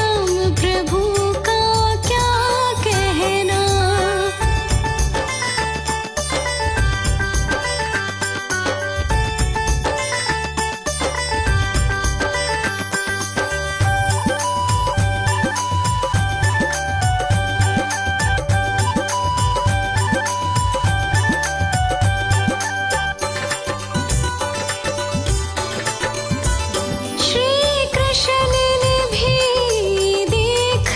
राम प्रभु का क्या कहना। श्री कृष्ण ने भी देख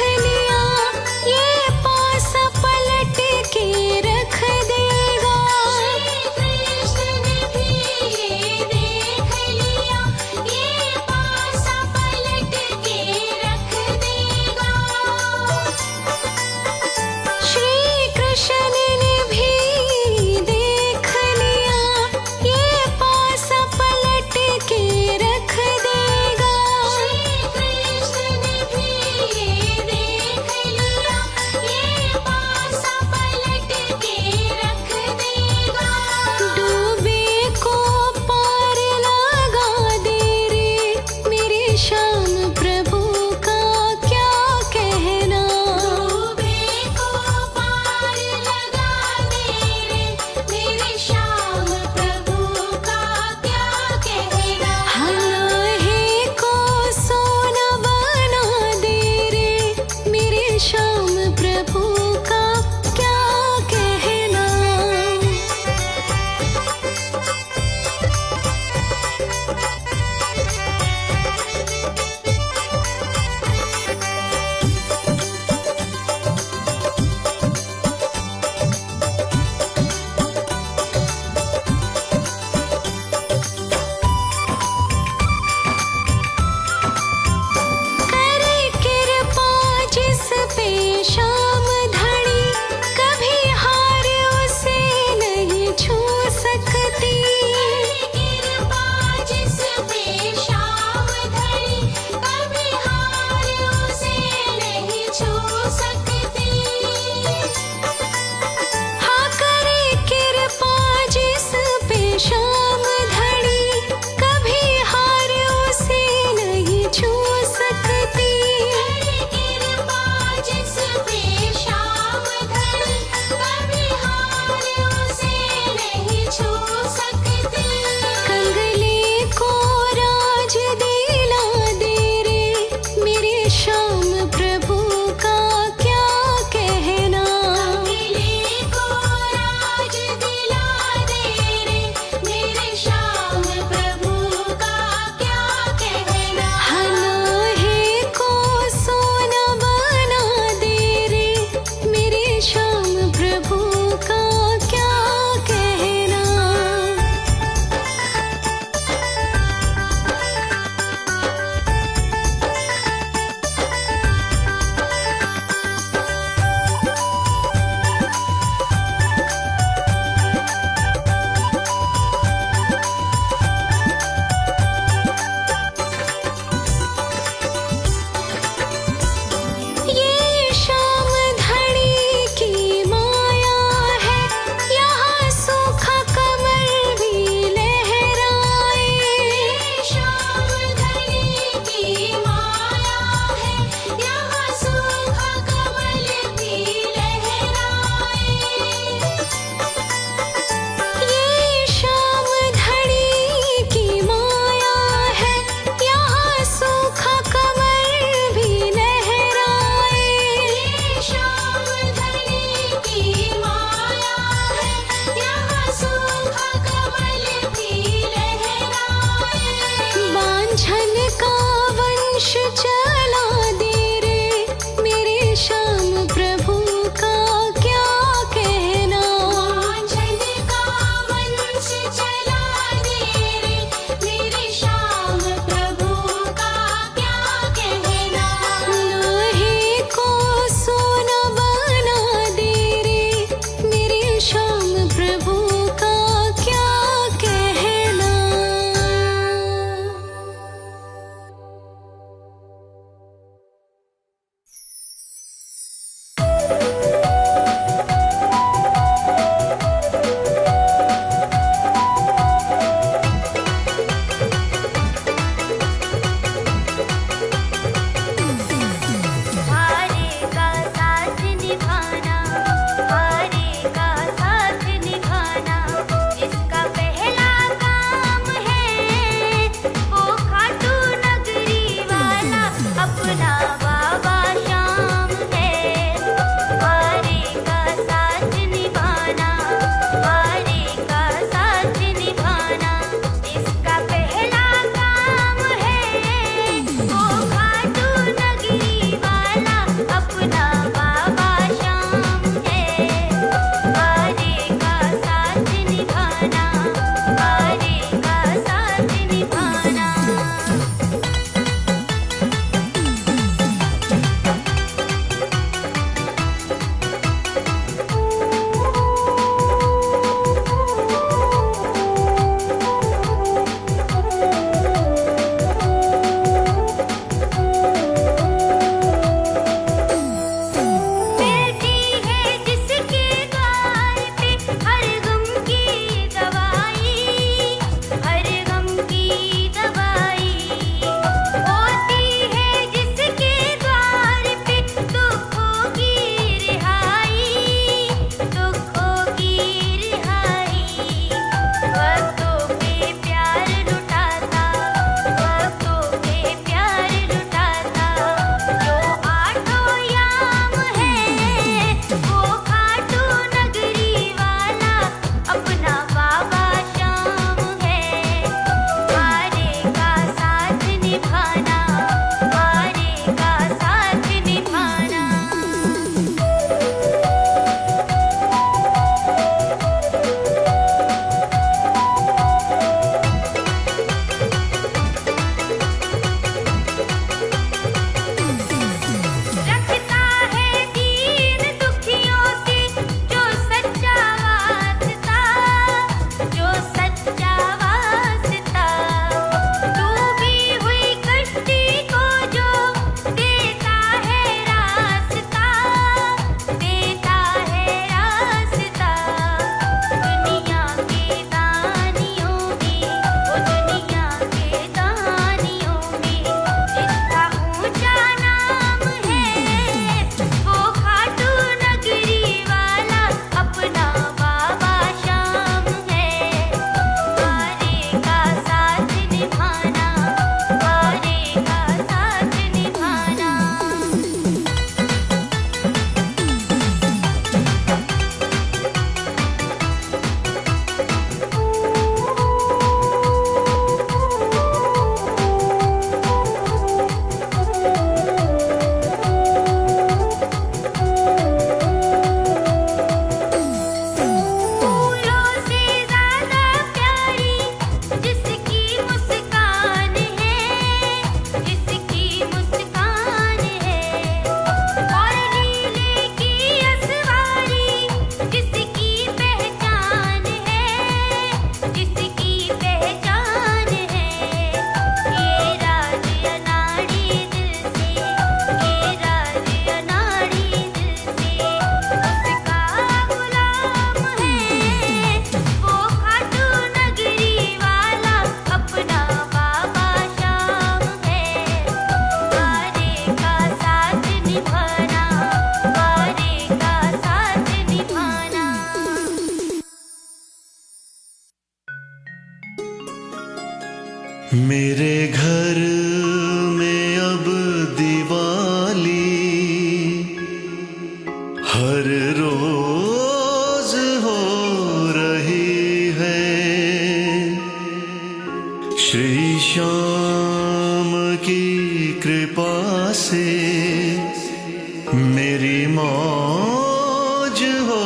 मेरी मौज हो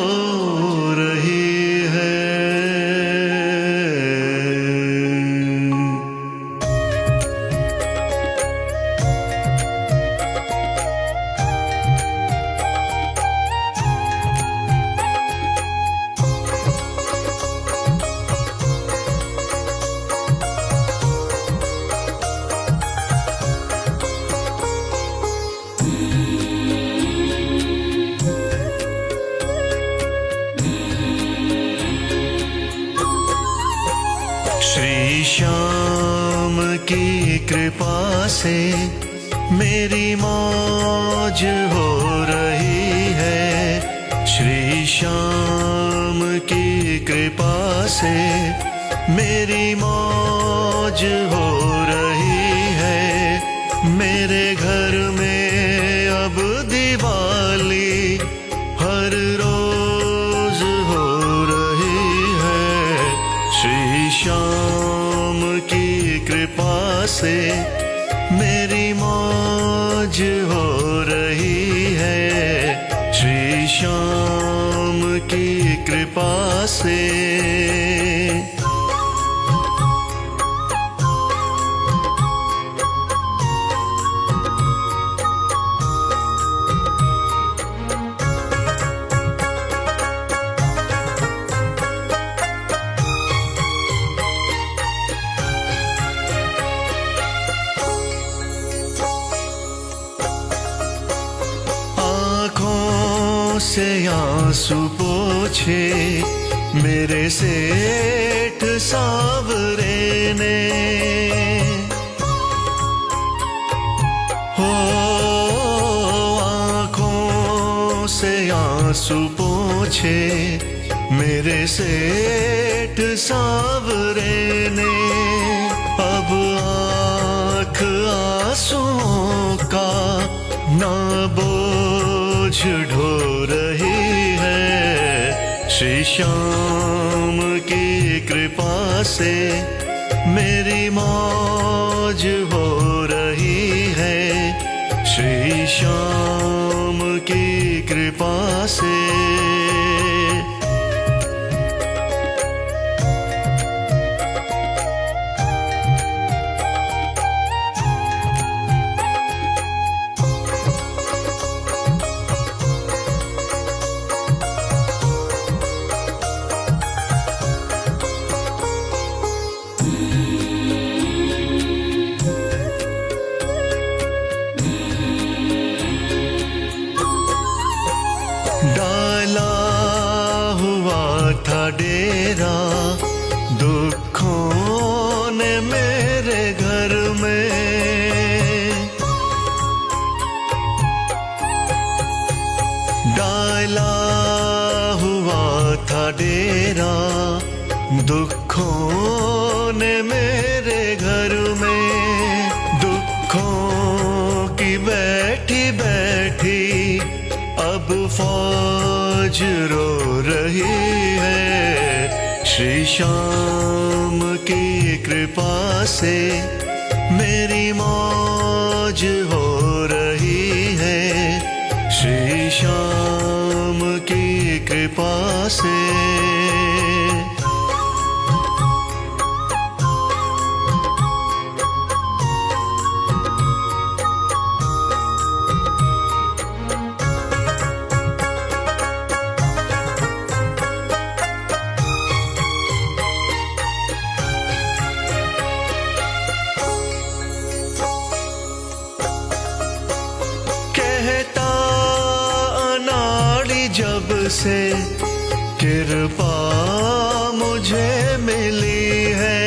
रही है। श्री श्याम की कृपा से मेरी मौज हो रही है। श्री श्याम की कृपा से मेरी मौज हो रही है। मेरे घर में अब दिवाली हर रोज हो रही है। श्री श्याम की कृपा से मेरी मौज हो रही है। श्री श्याम की कृपा से। से आंसू पोछे मेरे सेठ सावरे ने, हो आँखों से आंसू पोछे मेरे सेठ सावरे ने। अब आँख आंसुओं का ना बोझ ढो रही है। श्री श्याम की कृपा से मेरी मौज हो रही है। श्री श्याम की कृपा से। डाला हुआ था डेरा दुखों ने मेरे घर में। डाला हुआ था डेरा दुखों ने मेरे घर में। दुखों की बैठी बैठी अब फौज रो रही है। श्री श्याम की कृपा से मेरी मौज हो रही है। श्री श्याम की कृपा से। जब से कृपा मुझे मिली है,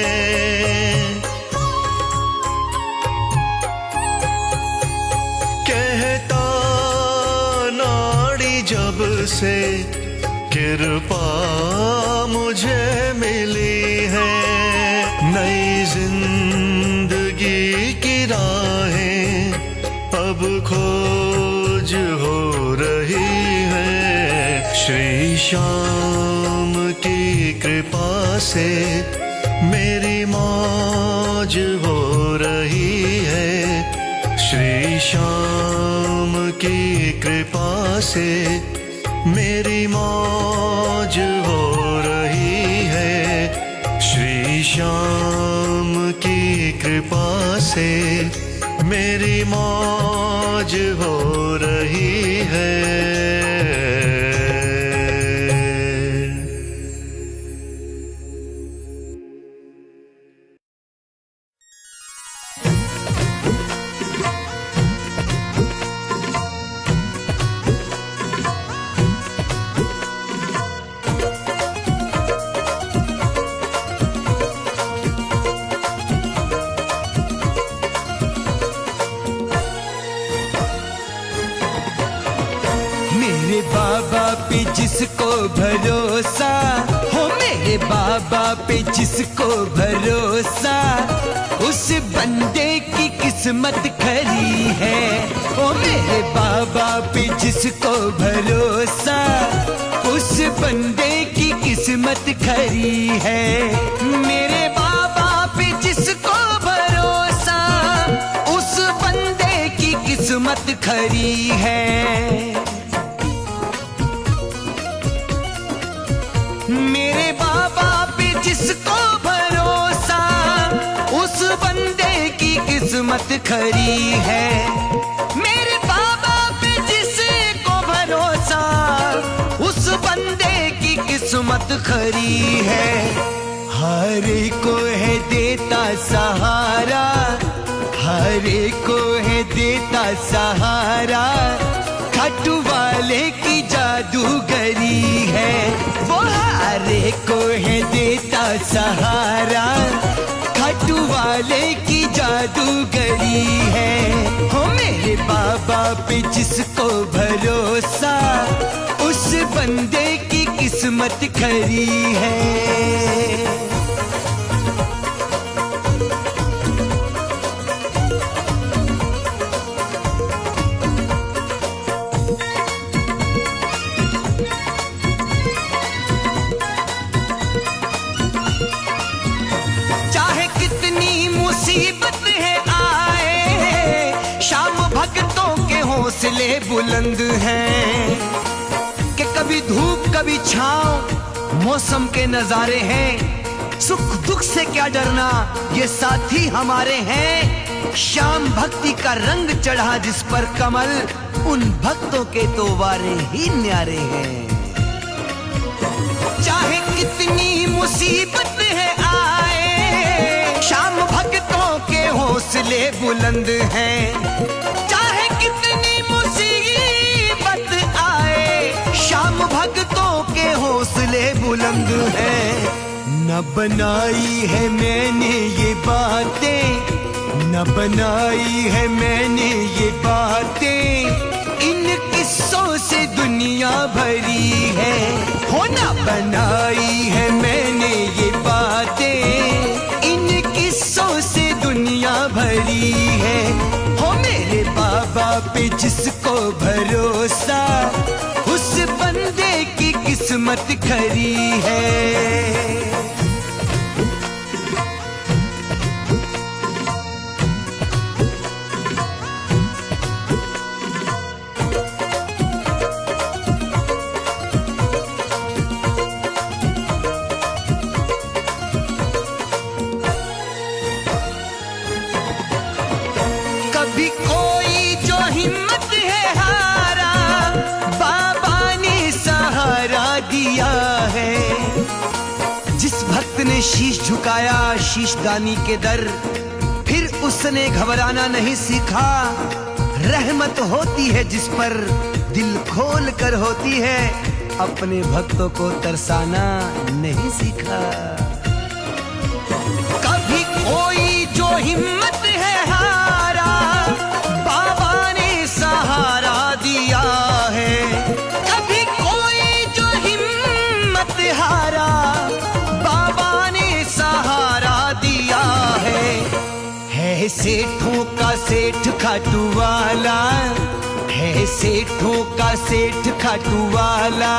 कहता नाड़ी जब से कृपा मुझे मिली है। नई जिंदगी की राहें अब खोज हो रही है। श्री श्याम की कृपा से मेरी मौज हो रही है। श्री श्याम की कृपा से मेरी मौज हो रही है। श्री श्याम की कृपा से मेरी मौज हो रही है। मेरे बाबा पे जिसको भरोसा हो, मेरे बाबा पे जिसको भरोसा, उस बंदे की किस्मत खरी है। ओ मेरे बाबा पे जिसको भरोसा, उस बंदे की किस्मत खरी है। मेरे बाबा पे जिसको भरोसा, उस बंदे की किस्मत खरी है। मेरे बाबा पे जिसको भरोसा, उस बंदे की किस्मत खरी है। मेरे बाबा पे जिसको भरोसा, उस बंदे की किस्मत खरी है। हर को है देता सहारा, हर को है देता सहारा, खाटू वाले की जादूगरी है। वो हारे को है देता सहारा, खाटू वाले की जादूगरी है। हो मेरे बाबा पे जिसको भरोसा, उस बंदे की किस्मत खरी है। मुसीबत है आए, शाम भक्तों के हौसले बुलंद हैं। कि कभी धूप कभी छांव मौसम के नजारे हैं। सुख दुख से क्या डरना, ये साथी हमारे हैं। शाम भक्ति का रंग चढ़ा जिस पर कमल, उन भक्तों के तो वारे ही न्यारे हैं। चाहे कितनी मुसीबत है आए, शाम भक्तों के हौसले बुलंद हैं। चाहे कितनी मुसीबत आए, शाम भक्तों के हौसले बुलंद हैं। न बनाई है मैंने ये बातें, न बनाई है मैंने ये बातें, इन किस्सों से दुनिया भरी है। हो न बनाई है मैंने ये बातें, इन किस्सों से दुनिया भरी है। हो मेरे बाबा पे जिसको भरोसा, उस बंदे की किस्मत खरी है। कभी कोई जो हिम्मत है हारा, बाबा ने सहारा दिया है। जिस भक्त ने शीश झुकाया शीशदानी के दर, फिर उसने घबराना नहीं सीखा। रहमत होती है जिस पर दिल खोल कर होती है, अपने भक्तों को तरसाना नहीं सीखा। कभी कोई जो हिम्मत है हारा, बाबा ने सहारा दिया है। कभी कोई जो हिम्मत हारा, बाबा ने सहारा दिया है सेठों का सेठ खाटू वाला, है सेठों का सेठ खाटू वाला,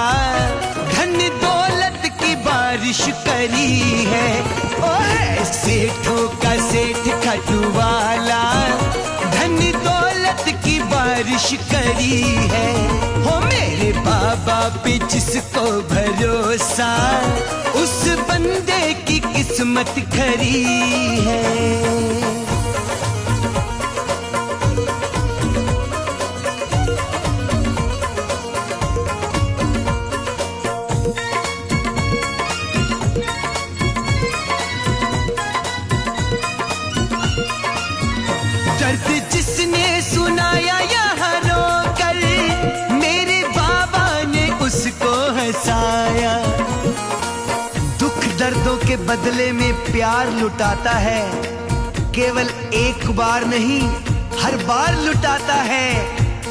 धन दौलत की बारिश करी है। ओ है सेठों का सेठ खाटू वाला, धन दौलत की बारिश बारिश करी है। हो मेरे बाबा पे जिसको भरोसा, उस बंदे की किस्मत खरी है। दर्द जिसने सुनाया यहाँ रोकर, मेरे बाबा ने उसको हंसाया। दुख दर्दों के बदले में प्यार लुटाता है, केवल एक बार नहीं हर बार लुटाता है।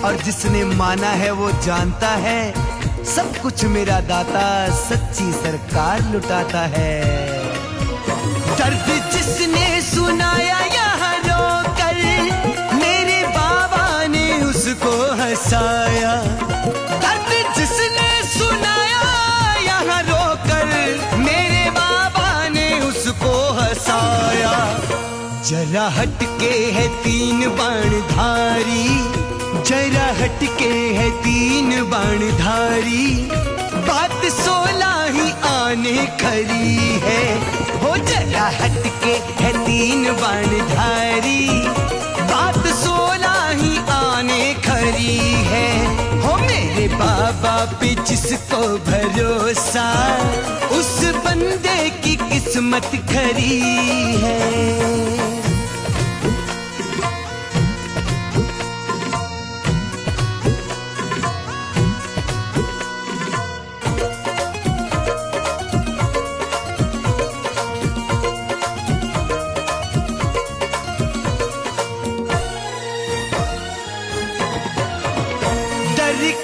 और जिसने माना है वो जानता है, सब कुछ मेरा दाता सच्ची सरकार लुटाता है। दर्द जिसने सुनाया यहाँ रोकर, मेरे बाबा ने उसको हंसाया। दर्द जिसने सुनाया यहाँ रोकर, मेरे बाबा ने उसको हंसाया। जरा हटके है तीन बाणधारी, जरा हटके है तीन बाणधारी, बात 16 ही आने खरी है। हो जरा हटके है तीन बाणधारी, बात 16 ही आने खरी है। हो मेरे बाबा पे जिसको भरोसा, उस बंदे की किस्मत खरी है।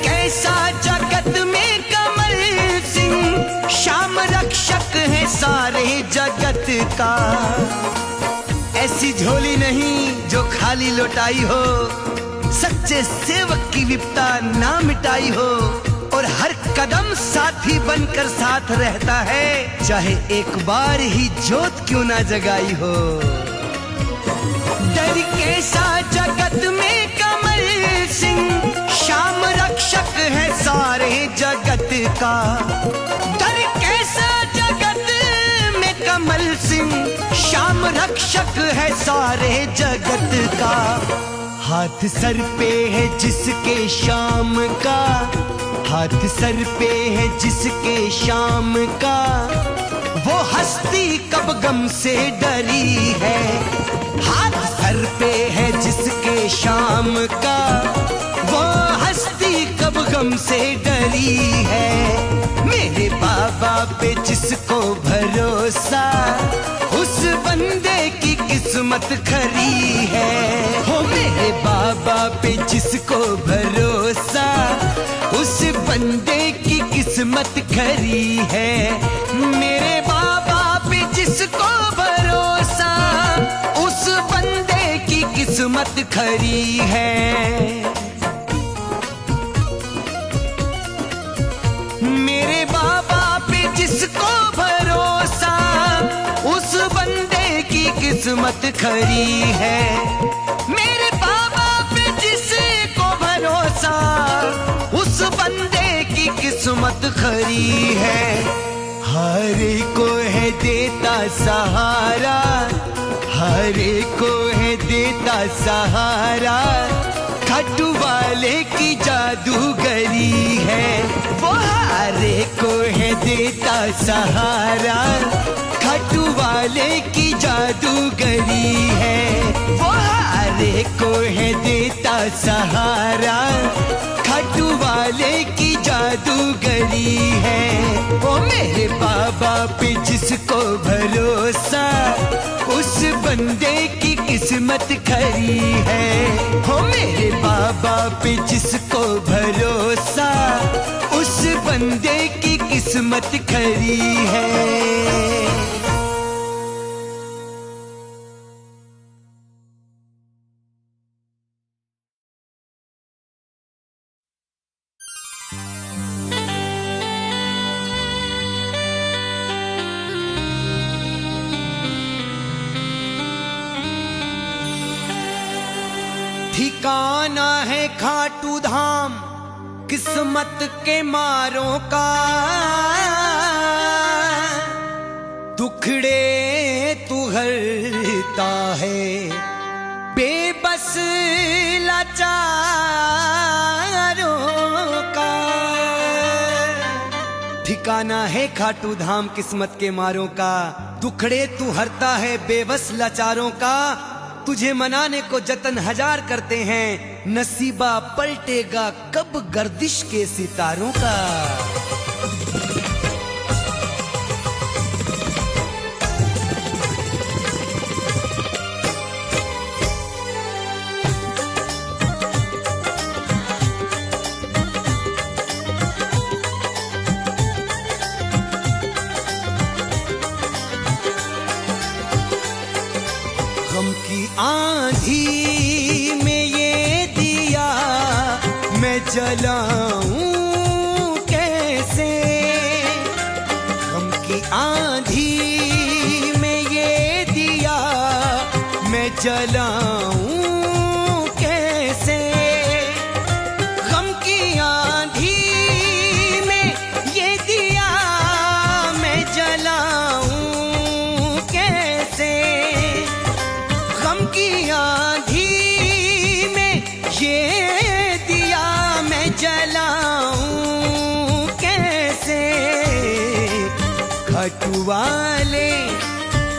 कैसा जगत में कमल सिंह, श्याम रक्षक है सारे जगत का। ऐसी झोली नहीं जो खाली लौटाई हो, सच्चे सेवक की विपता ना मिटाई हो। और हर कदम साथी बनकर साथ रहता है, चाहे एक बार ही जोत क्यों ना जगाई हो। डर कैसा जगत में कमल सिंह, श्याम रक्षक है सारे जगत का। डर कैसा जगत में कमल सिंह, श्याम रक्षक है सारे जगत का। हाथ सर पे है जिसके शाम का, हाथ सर पे है जिसके शाम का, वो हस्ती कब गम से डरी है। हाथ सर पे है जिसके शाम का, वो हस्ती कब गम से डरी है। मेरे बाबा पे जिसको भरोसा, उस बंदे की किस्मत खरी है। हो मेरे बाबा पे जिसको भरोसा, उस बंदे की किस्मत खरी है। मेरे बाबा पे जिसको भरोसा, उस बंदे की किस्मत खरी है। मेरे बाबा पे जिसको भरोसा, उस बंदे की किस्मत खरी है। मेरे बाबा पे जिसको भरोसा, उस बंदे की किस्मत खरी है। हर को है देता सहारा, हर को है देता सहारा, खट्टू वाले की जादूगरी है। वो हारे को है देता सहारा, खट्टू वाले की जादूगरी है। वो हारे को है देता सहारा, खट्टू वाले की जादूगरी है। वो मेरे बाबा पे जिसको भरोसा, उस बंदे की किस्मत खरी है। हो मेरे बाबा पे जिसको भरोसा, उस बंदे की किस्मत खरी है। ठिकाना है खाटू धाम किस्मत के मारों का, दुखड़े तू हरता है बेबस लाचारों का। ठिकाना है खाटू धाम किस्मत के मारों का, दुखड़े तू हरता है बेबस लाचारों का। तुझे मनाने को जतन हजार करते हैं, नसीबा पलटेगा कब गर्दिश के सितारों का। गम की आंधी में ये दिया मैं जलाऊं कैसे, गम की आंधी में ये दिया मैं जलाऊं कैसे, गम की आंधी में ये दिया मैं जलाऊं कैसे, गम की आंधी में ये दिया मैं जलाऊं कैसे। खाटू वाले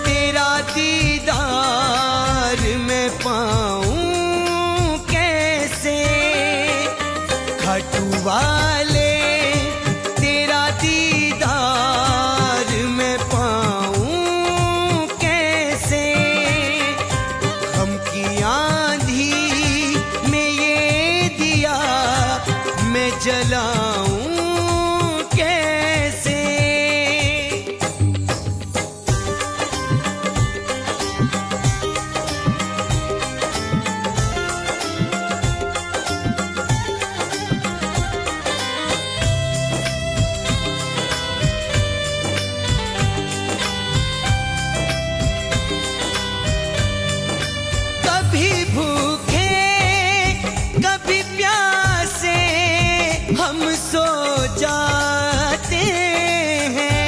तेरा दीदार मैं पाऊं कैसे, खाटू वाले तेरा दीदार मैं पाऊं कैसे, गम की आंधी में ये दिया मैं जलाऊं कैसे। कभी भूखे कभी प्यासे हम सो जाते हैं,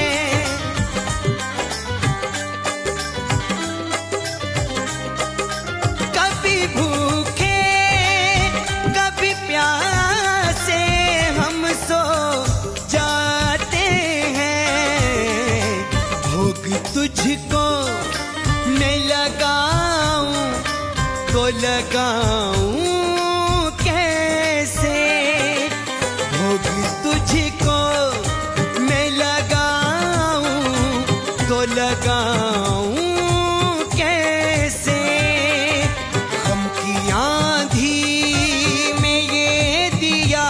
कभी भूखे कभी प्यासे हम सो जाते हैं। भोग तुझको मैं लगाऊं तो लगाऊं कैसे, भोग तुझको मैं लगाऊं तो लगाऊं कैसे, गम की आंधी में ये दिया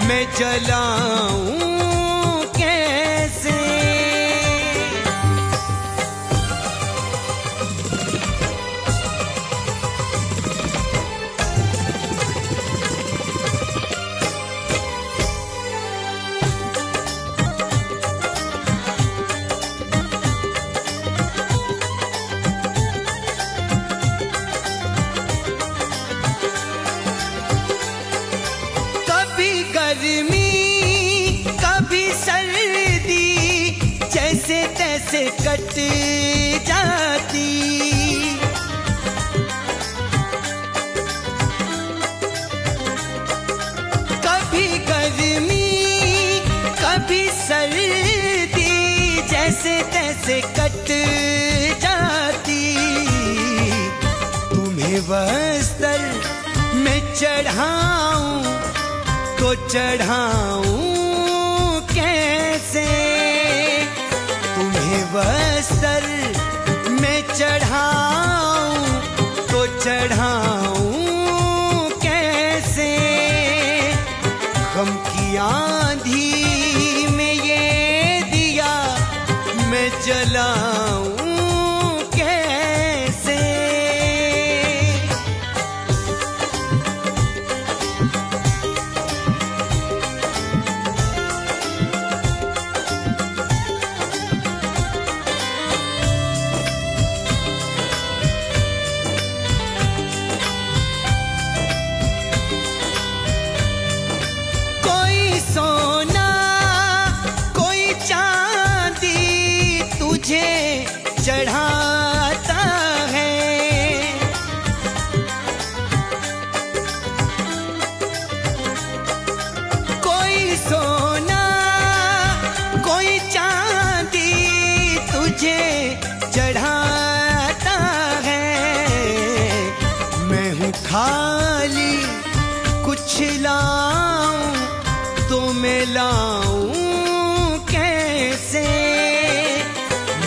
मैं जलाऊं कैसे। कभी गर्मी कभी सर्दी जैसे तैसे कट जाती, कभी गर्मी कभी सर्दी जैसे तैसे कट जाती। तुम्हें वस्त्र मैं चढ़ाऊं तो चढ़ाऊं कैसे, तुम्हें वस्त्र मैं चढ़ाऊं तो चढ़ाऊं कैसे, गम की आंधी में ये दिया मैं जलाऊं कैसे। तुम्हें लाऊं कैसे,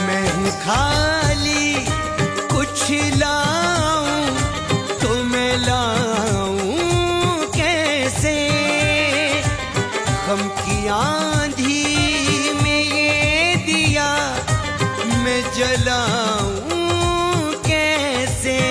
मैं हूँ खाली कुछ लाऊं तुम्हें लाऊं कैसे, गम की आंधी में ये दिया मैं जलाऊं कैसे।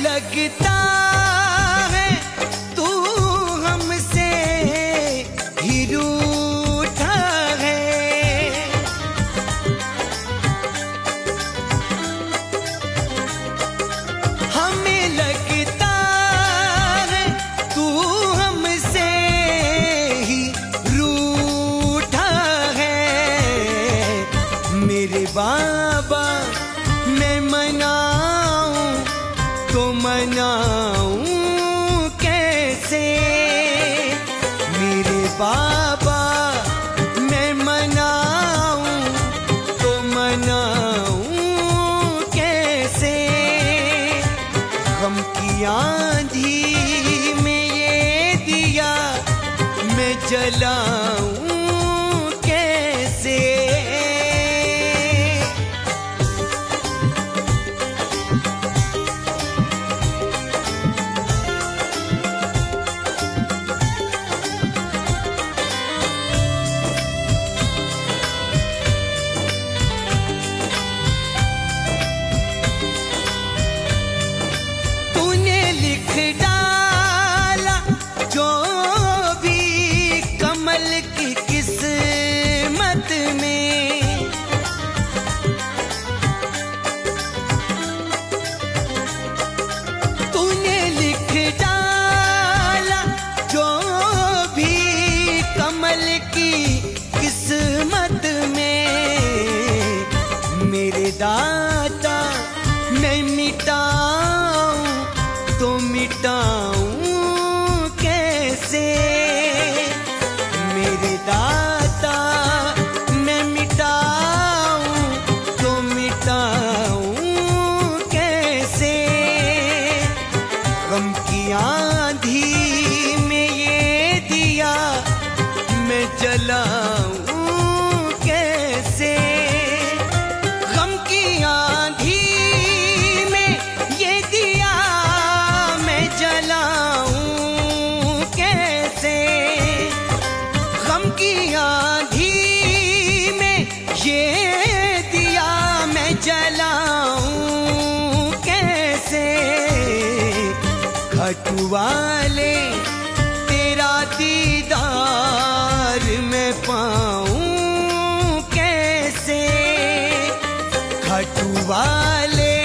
लगता है तू हमसे ही रूठा है, हमें लगता है तू हमसे ही रूठा है। मेरे बाबा मैं मनाऊं तो मनाऊं कैसे, मेरे बाबा मैं मनाऊं तो मनाऊं कैसे, गम की आंधी में ये दिया मैं जलाऊं कैसे। डाला जो भी कमल की किस्मत में, तूने लिख डाला जो भी कमल की किस्मत में, मेरे दाता मैं मिटाऊं तो मिटाऊं कैसे, मेरे दाता मैं मिटाऊं तो मिटाऊं कैसे, गम की आंधी में ये दिया मैं जलाऊं कैसे, गम की आंधी में ये दिया जलाऊं कैसे, गम की आंधी में ये दिया मैं जलाऊं कैसे, घट वाले तेरा दीदार मैं पाऊं कैसे, घट वाले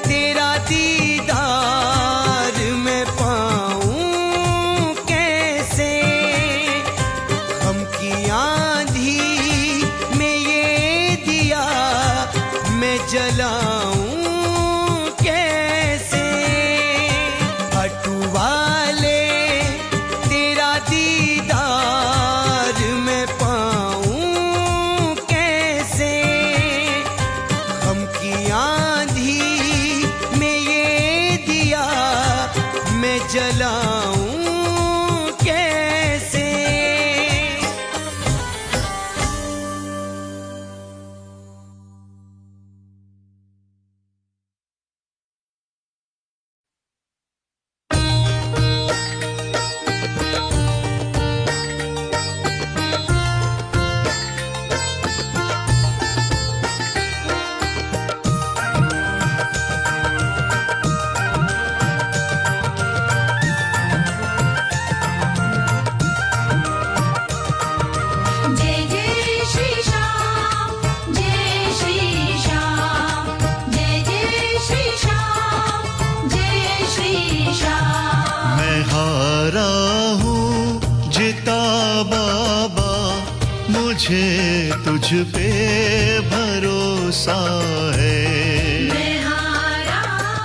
तेरा दीदार मैं पाऊं कैसे, गम की आंधी में ये दिया मैं जलाऊं कैसे, हट वाले तेरा दीदार मैं पाऊं कैसे, गम की आंधी में ये दिया मैं जलाऊं कैसे। मुझे तुझ पे भरोसा भरोसा है। मैं हारा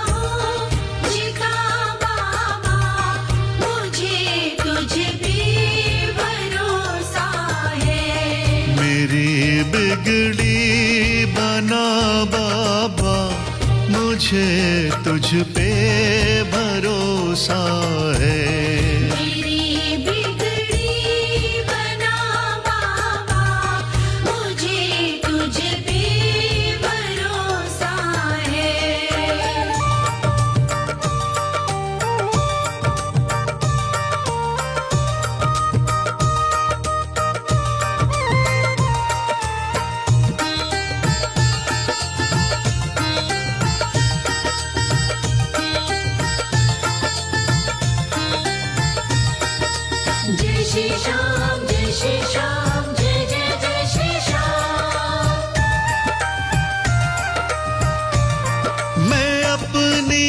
हूँ जीता बाबा, मुझे तुझ पे भरोसा है। मेरी बिगड़ी बना बाबा, मुझे तुझ पे भरोसा है। मेरी बिगड़ी बना बाबा, मुझे तुझ पे भरोसा है। जय श्री श्याम, जय श्री श्याम, जय जय जय श्री श्याम। मैं अपनी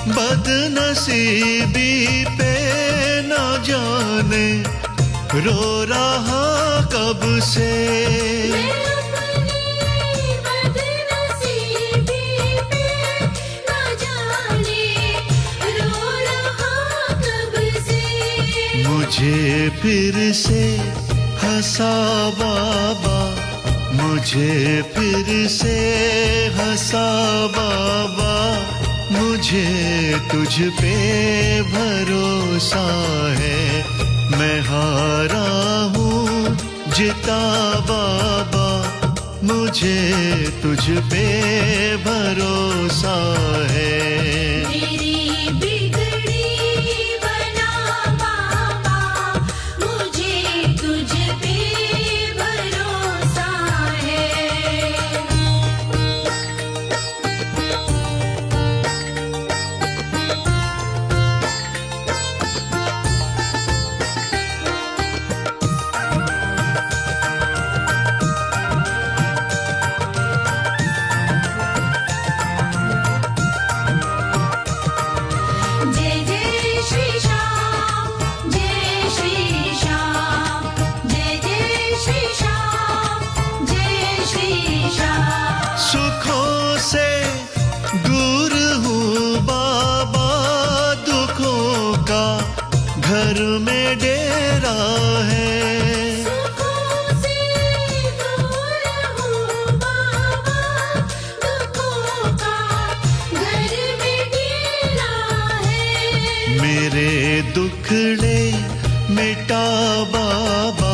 बदनसीबी पे न जाने रो रहा कब से। मैं अपनी बदनसीबी पे न जाने रो रहा कब से। मुझे फिर से हंसा बाबा, मुझे फिर से हंसा बाबा, मुझे तुझ पे भरोसा है। मैं हारा हूँ जीता बाबा, मुझे तुझ पे भरोसा है। मेरी बिगड़ी बना बाबा, मुझे तुझ पे भरोसा है। जय जय श्री श्याम, जय श्री श्याम, जय जय श्री श्याम, जय श्री श्याम। सुखों से दूर हूँ बाबा, दुखों का घर में डेरा है। सुखों से दूर हूँ बाबा, दुखों का घर में डेरा है। मेरे दुखड़े मिटा बाबा,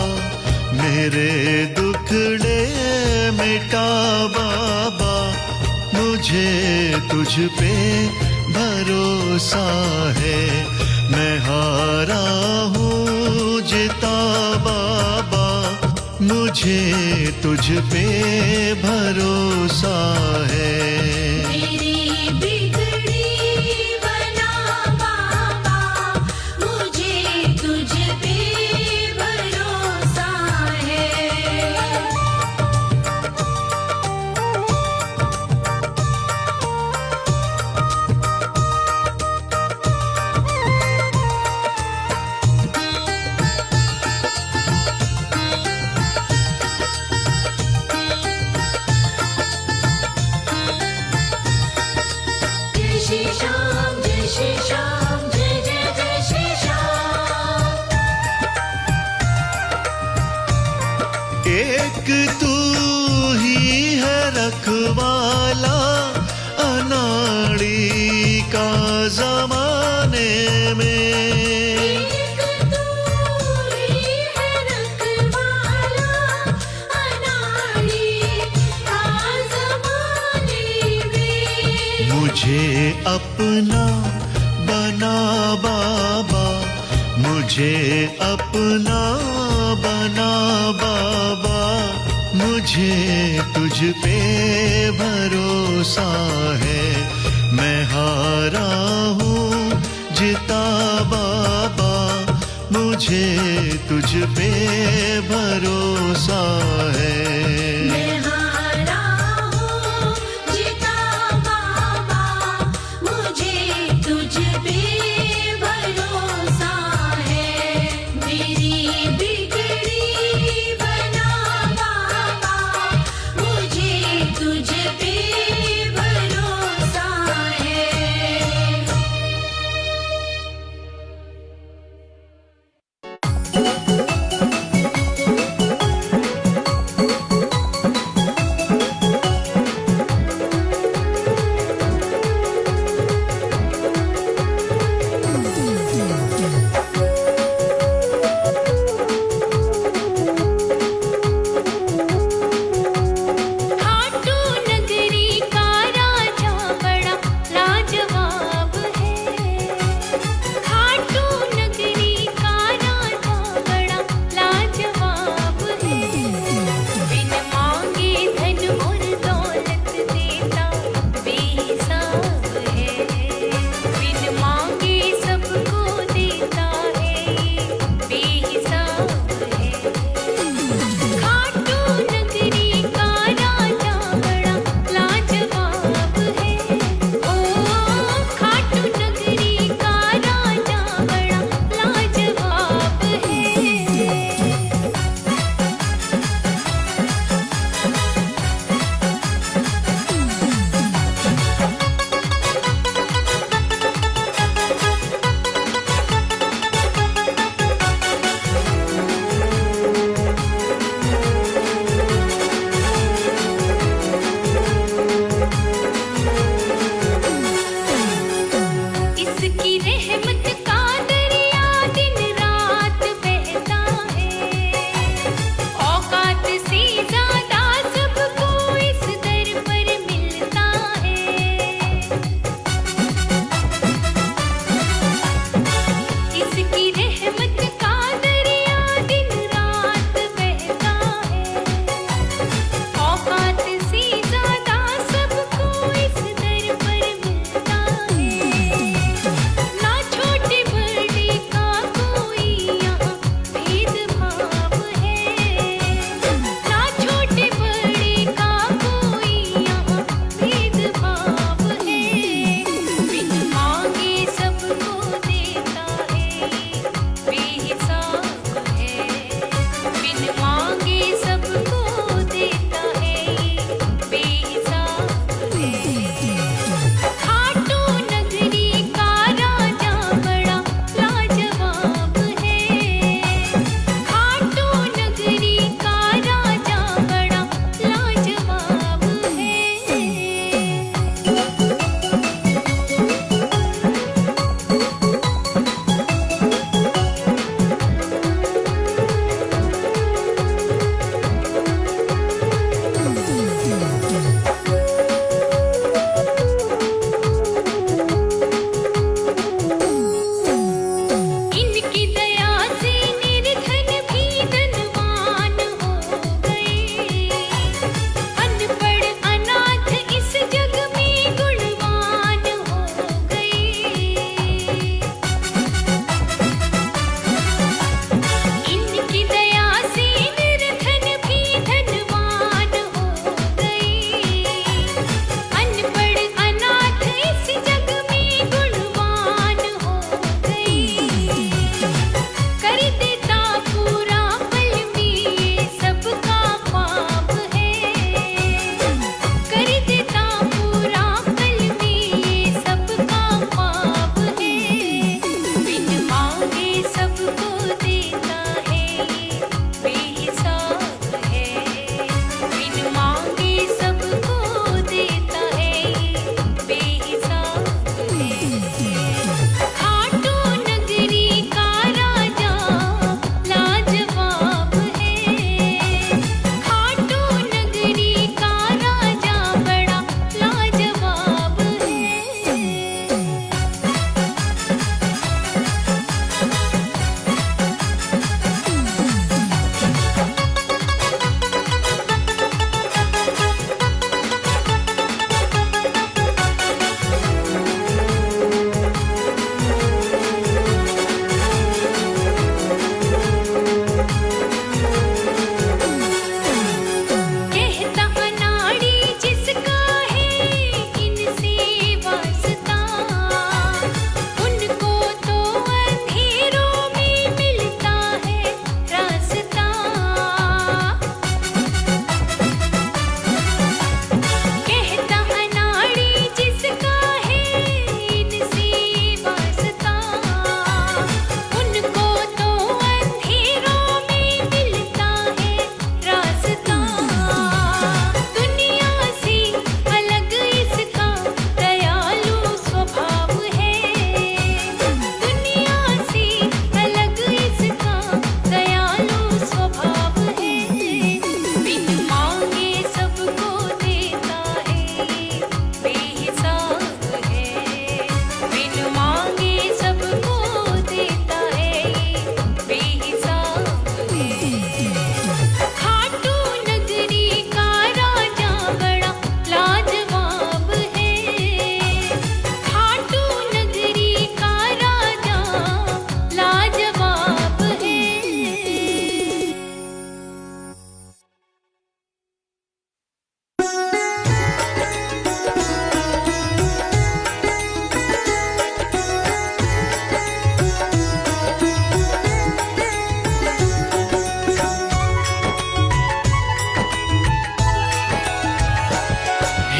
मेरे दुखड़े मिटा बाबा, मुझे तुझ पे भरोसा है। मैं हारा हूँ जीता बाबा, मुझे तुझ पे भरोसा है। मेरी बिगड़ी बना बाबा, मुझे तुझ पे भरोसा है। जय श्री श्याम, जय श्री श्याम, जय जय जय श्री श्याम। एक तू ही है रखवाला अनाड़ी का जमाने में। एक तू ही है रखवाला अनाड़ी का ज़माने में। मुझे अपना बना बाबा, मुझे अपना बना बाबा, मुझे तुझ पे भरोसा है। मैं हारा हूँ जीता बाबा, मुझे तुझ पे भरोसा है। मैं हारा हूँ जीता बाबा, मुझे तुझ पे भरोसा है। मेरी बिगड़ी बना बाबा, मुझे तुझ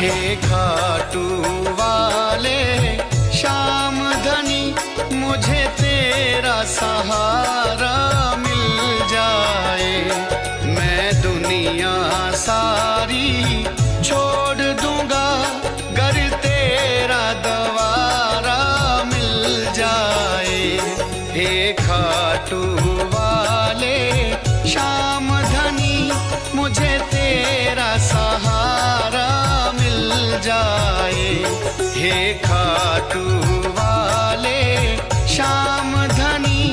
हे खाटू वाले श्याम धनी मुझे तेरा सहारा मिल जाए। मैं दुनिया सारी छोड़ दूंगा गर तेरा द्वारा मिल जाए। हे खाटू वाले श्याम धनी मुझे तेरा सहारा मिल जाए। हे खाटू वाले श्याम धनी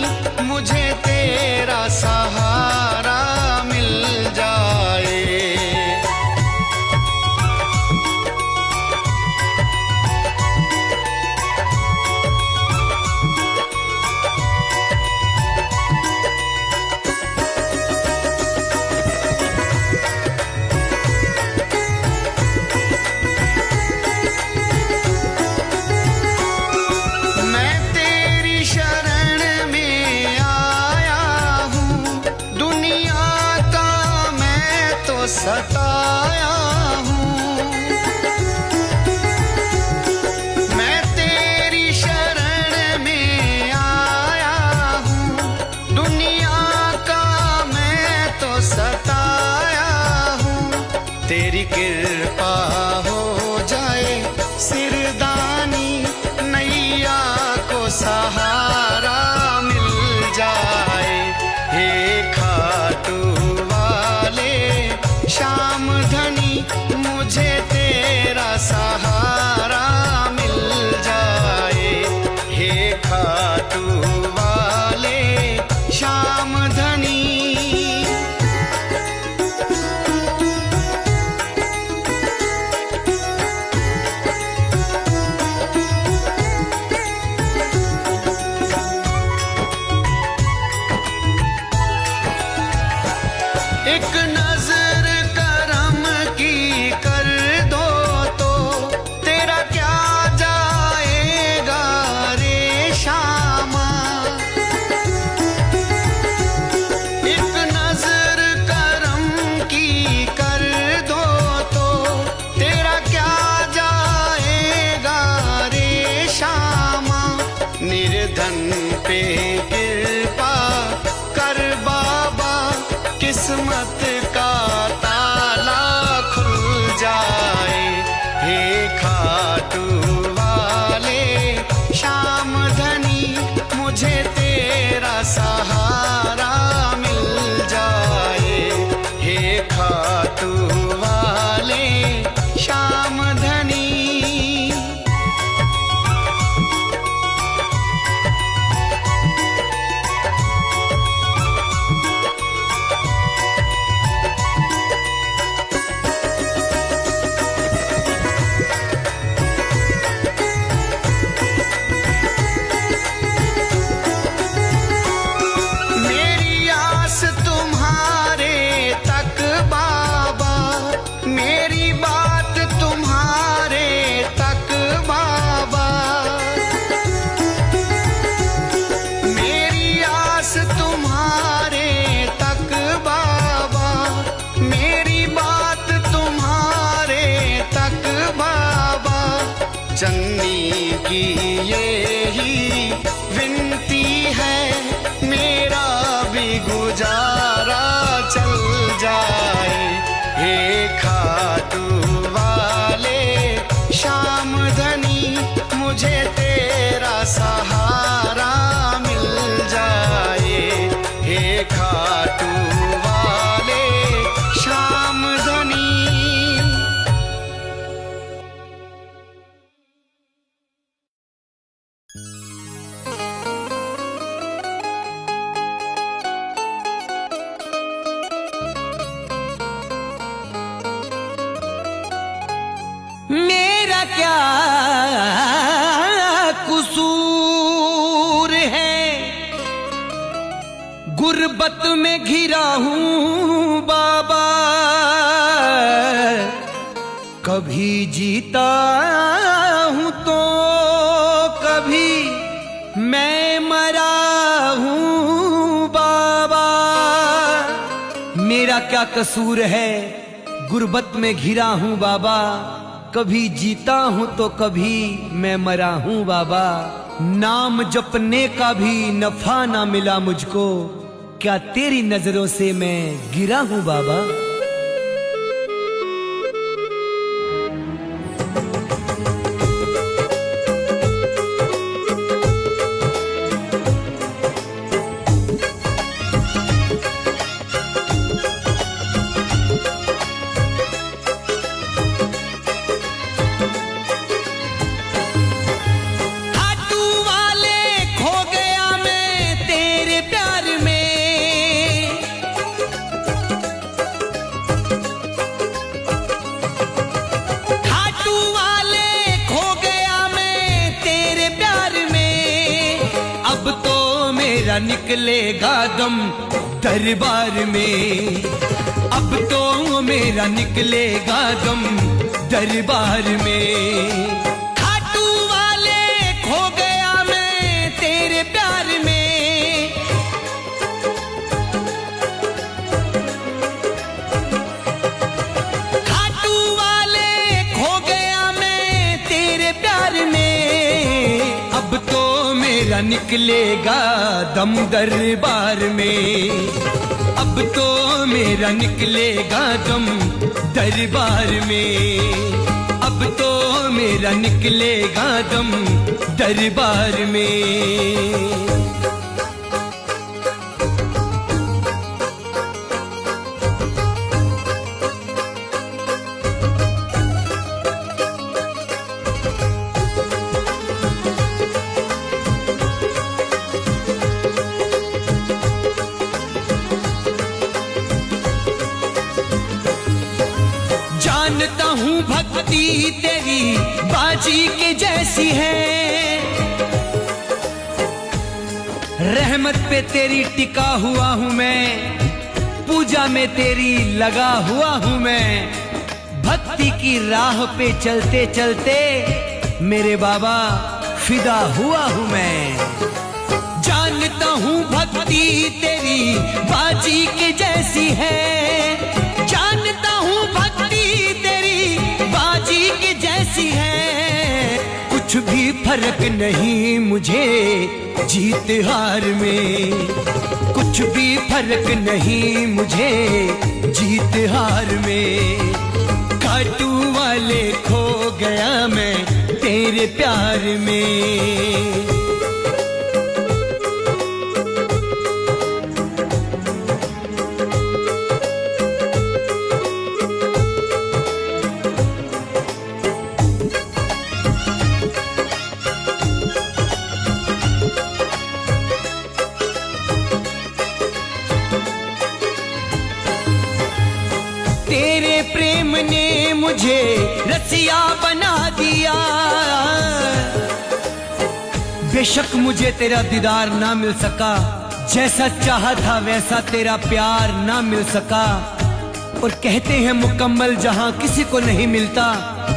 मुझे तेरा सहारा मिल जाए। मैं तेरी शरण में आया हूँ, दुनिया का मैं तो सताया हूँ। मैं तेरी शरण में आया हूँ, दुनिया का मैं तो सताया हूँ। तेरी कृपा हो जाए सिरदानी, नैया को सहारा मिल जाए। हे खाटू वाले श्याम धनी मुझे तेरा सहारा मिल जाए। हे खाटू वाले श्याम धनी। एक नजर करम की कर दो तो तेरा क्या जाएगा रे श्यामा। एक नजर करम की कर दो तो तेरा क्या जाएगा रे श्यामा। निर्धन पे कृपा कर बाबा, किस्मत का ताला खुल जाए। हे खाटू वाले श्याम धनी मुझे तेरा सहारा मिल जाए। हे खाटू वाले श्याम धनी। मेरी आस तुम्हारे तक बाबा, मेरी बात तुम्हारे तक बाबा। मेरी आस तुम्हारे तक बाबा, मेरी बात तुम्हारे तक बाबा। चन्नी की यही विनती है, मेरा भी गुजारा चल जाए। हे खाटू वाले श्याम धनी मुझे तेरा सहारा मिल जाए। हे खाटू वाले श्याम धनी। मेरा क्या कसूर है, गुर्बत में घिरा हूँ बाबा। कभी जीता हूँ तो कभी मैं मरा हूँ बाबा। मेरा क्या कसूर है, गुर्बत में घिरा हूँ बाबा। कभी जीता हूं तो कभी मैं मरा हूं बाबा। नाम जपने का भी नफा ना मिला मुझको, क्या तेरी नजरों से मैं गिरा हूं बाबा। निकलेगा दम दरबार में, अब तो मेरा निकलेगा दम दरबार में। खाटू वाले खो गया मैं तेरे प्यार में, खाटू वाले खो गया मैं तेरे प्यार में। अब तो मेरा निकलेगा दम दरबार में, अब तो मेरा निकलेगा दम दरबार में, अब तो मेरा निकलेगा दम दरबार में। जानता हूँ भक्ति तेरी बाजी के जैसी है, रहमत पे तेरी टिका हुआ हूँ मैं, पूजा में तेरी लगा हुआ हूँ मैं। भक्ति की राह पे चलते चलते मेरे बाबा फिदा हुआ हूँ मैं। जानता हूँ भक्ति तेरी बाजी के जैसी है, जानता हूँ भक्ति तेरी बाजी के जैसी है। कुछ भी फर्क नहीं मुझे जीत हार में, कुछ भी फर्क नहीं मुझे जीत हार में। खाटू वाले खो गया मैं तेरे प्यार में। तेरे प्रेम ने मुझे रसिया बना दिया, बेशक मुझे तेरा दीदार ना मिल सका, जैसा चाहा था वैसा तेरा प्यार ना मिल सका। और कहते हैं मुकम्मल जहां किसी को नहीं मिलता,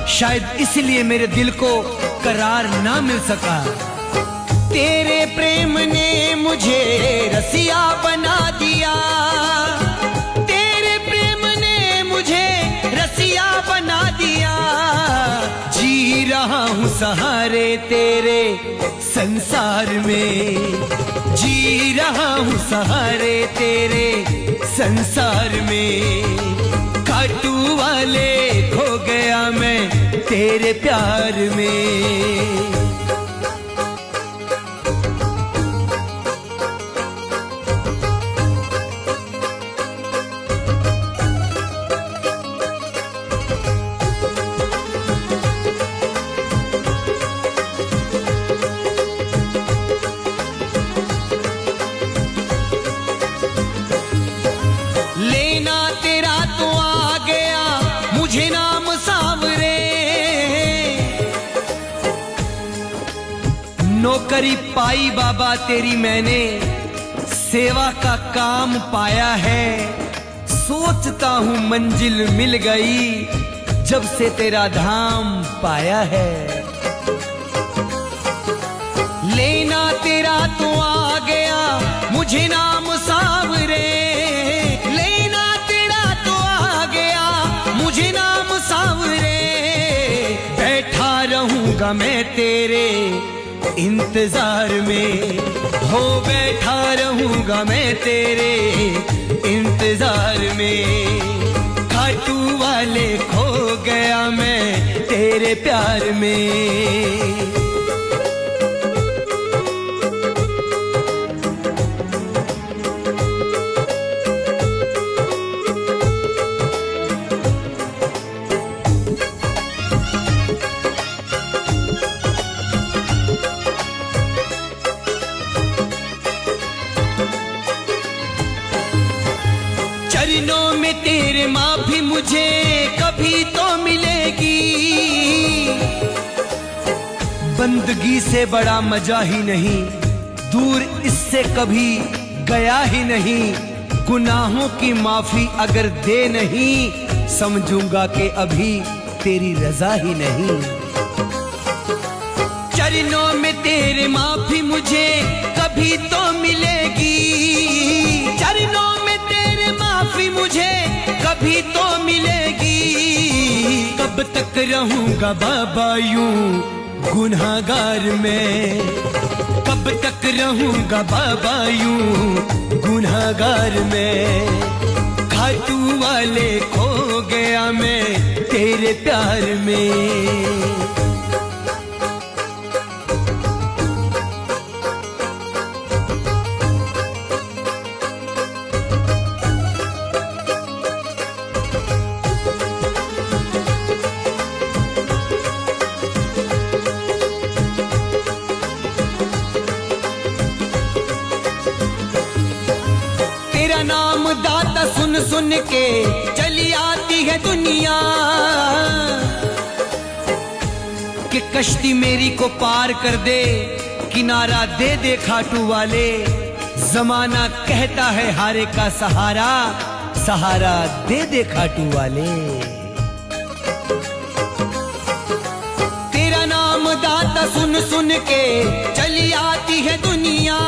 शायद इसलिए मेरे दिल को करार ना मिल सका। तेरे प्रेम ने मुझे रसिया बना दिया, रसिया बना दिया। जी रहा हूँ सहारे तेरे संसार में, जी रहा हूँ सहारे तेरे संसार में। खाटू वाले खो गया मैं तेरे प्यार में। नौकरी पाई बाबा तेरी मैंने, सेवा का काम पाया है। सोचता हूँ मंजिल मिल गई जब से तेरा धाम पाया है। लेना तेरा तो आ गया मुझे नाम सांवरे, लेना तेरा तो आ गया मुझे नाम सांवरे। रहूंगा मैं तेरे इंतजार में, हो बैठा रहूंगा मैं तेरे इंतजार में। खाटू वाले खो गया मैं तेरे प्यार में। चरणों में तेरे माफी मुझे कभी तो मिलेगी, बंदगी से बड़ा मजा ही नहीं, दूर इससे कभी गया ही नहीं। गुनाहों की माफी अगर दे नहीं, समझूंगा कि अभी तेरी रजा ही नहीं। चरणों में तेरे माफी मुझे कभी तो मिलेगी, चरणों में तेरे माफी मुझे कभी तो मिलेगी। कब तक रहूंगा बाबा यूं गुनाहगार में, कब तक रहूंगा बाबा यूं गुनाहगार में। खाटू वाले खो गया मैं तेरे प्यार में। तेरा नाम दाता सुन सुन के चली आती है दुनिया, कि कश्ती मेरी को पार कर दे, किनारा दे दे खाटू वाले। जमाना कहता है हारे का सहारा, सहारा दे दे खाटू वाले। तेरा नाम दाता सुन सुन के चली आती है दुनिया,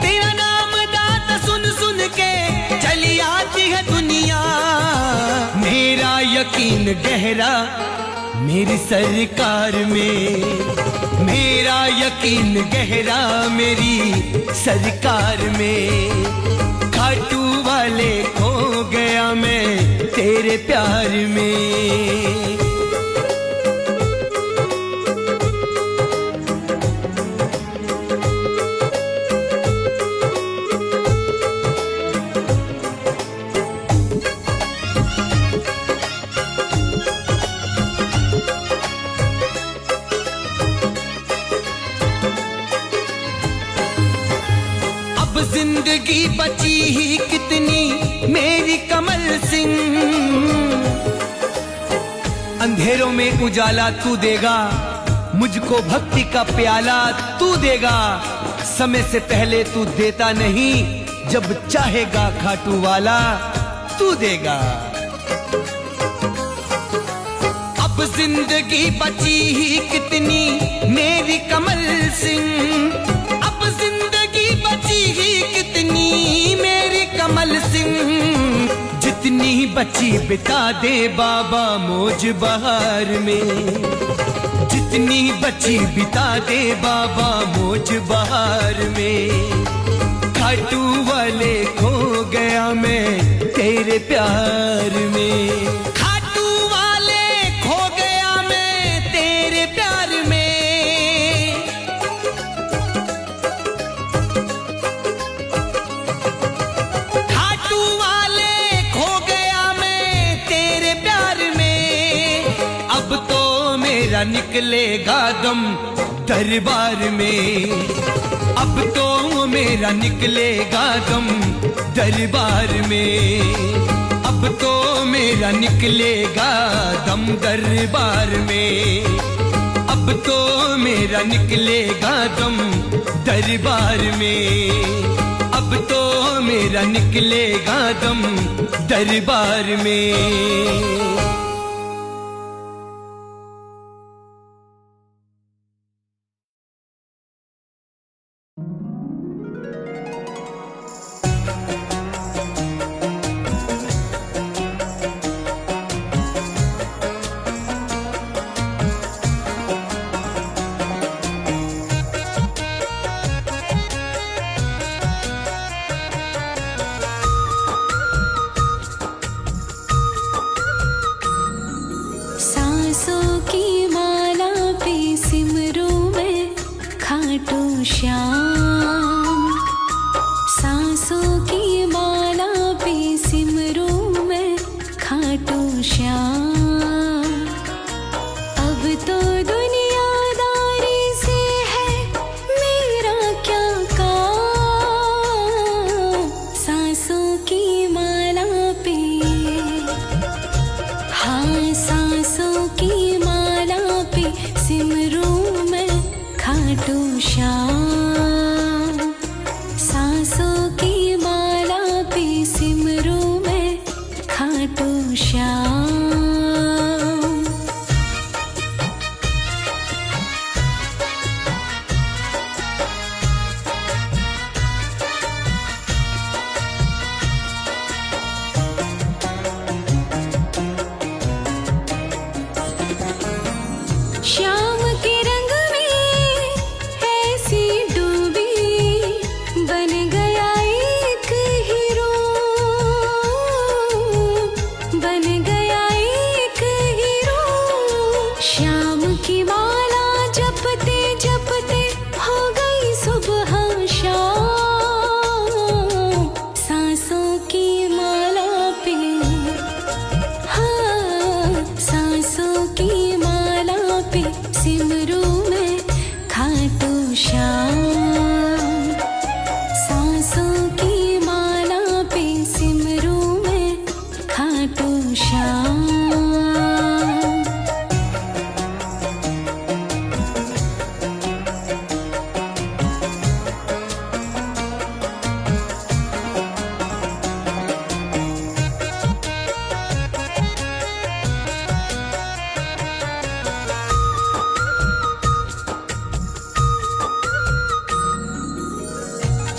तेरा नाम दाता सुन सुन के चली आती है दुनिया। मेरा यकीन गहरा मेरी सरकार में, मेरा यकीन गहरा मेरी सरकार में। खाटू वाले खो गया मैं तेरे प्यार में। जिंदगी बची ही कितनी मेरी कमल सिंह, अंधेरों में उजाला तू देगा, मुझको भक्ति का प्याला तू देगा। समय से पहले तू देता नहीं, जब चाहेगा खाटू वाला तू देगा। अब जिंदगी बची ही कितनी मेरी कमल सिंह, अब जिंदगी बची ही कितनी मेरी कमल सिंह। जितनी बची बिता दे बाबा मौज बहार में, जितनी बची बिता दे बाबा मौज बहार में। खाटू वाले खो गया मैं तेरे प्यार में, खाटू वाले खो गया मैं तेरे प्यार में। निकलेगा दम दरबार में, अब तो मेरा निकलेगा दम दरबार में। अब तो मेरा निकलेगा दम दरबार में, अब तो मेरा निकलेगा दम दरबार में। अब तो मेरा निकलेगा दम दरबार में। श्याम। सांसों की माला पे सिमरूं मैं खाटू श्याम। अब तो दुनियादारी से है मेरा क्या काम। सांसों की माला पे, हाँ सांसों की माला पे सिमरूं मैं खाटू श्याम। सांसों की माला पे सिमरूं मैं खाटू श्याम। श्याम के रंग में ऐसी डूबी बन गया एक हीरो। बन गया एक हीरो। श्याम की माला जपते जपते हो गई सुबह शाम। सांसों की माला पे, हाँ सांसों की माला पे सिमरूं मैं खाटू श्याम। सांसों की माला पे सिमरूं मैं खाटू श्याम।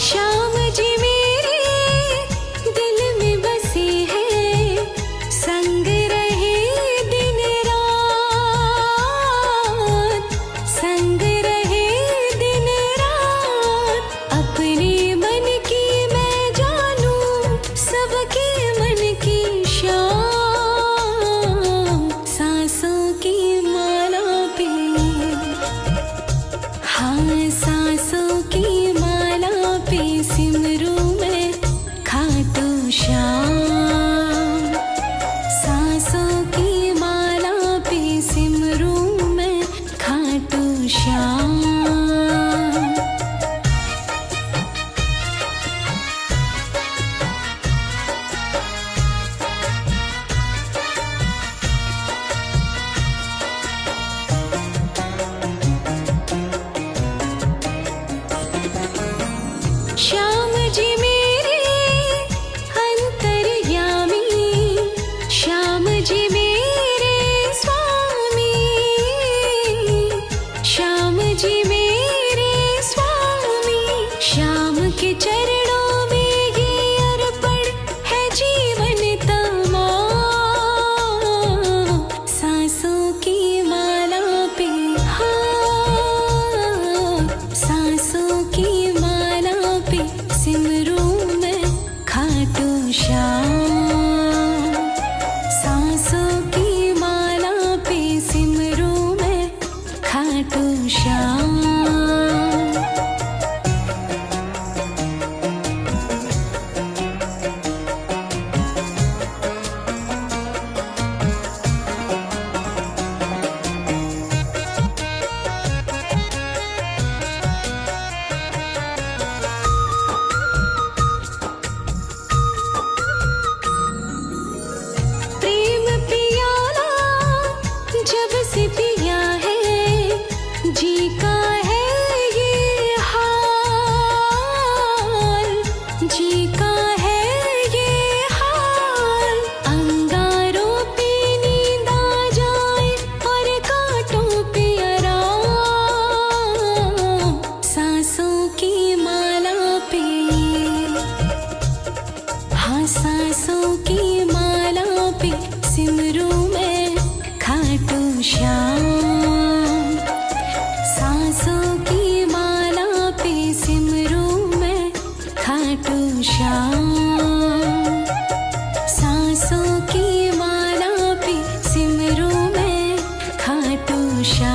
श्याम जी मेरे दिल में बसे हैं, संग रहे दिन रात। संग रहे दिन रात। अपने मन की मैं जानूं सबके मन की श्याम। सांसों की माला पे, हाँ सांसों की माला पे सिमरूं मैं खाटू श्याम। सांसों की माला पे सिमरूं मैं खाटू श्याम। श्याम जी मेरे अंतर्यामी। श्याम जी मेरे स्वामी। श्याम जी मेरे स्वामी। श्याम के चरणों में ये अर्पण है जीवन तमाम। सांसों की माला पे, हाँ सांसों की माला पे सिमरूं मैं खाटू श्याम। सांसों की माला पे सिमरूं मैं खाटू श्याम। प्रेम पियाला जब से पिया है, जी का है ये हाल। जी का है ये हाल। अंगारों पे नींद आ जाए और कांटों पे आराम। सांसों की माला पे, हाँ सांसों की माला पे सिमरूं मैं खाटू श्याम। सांसों की माला पे सिमरूं मैं खाटू श्याम। सांसों की माला पे सिमरूं मैं खाटू श्याम।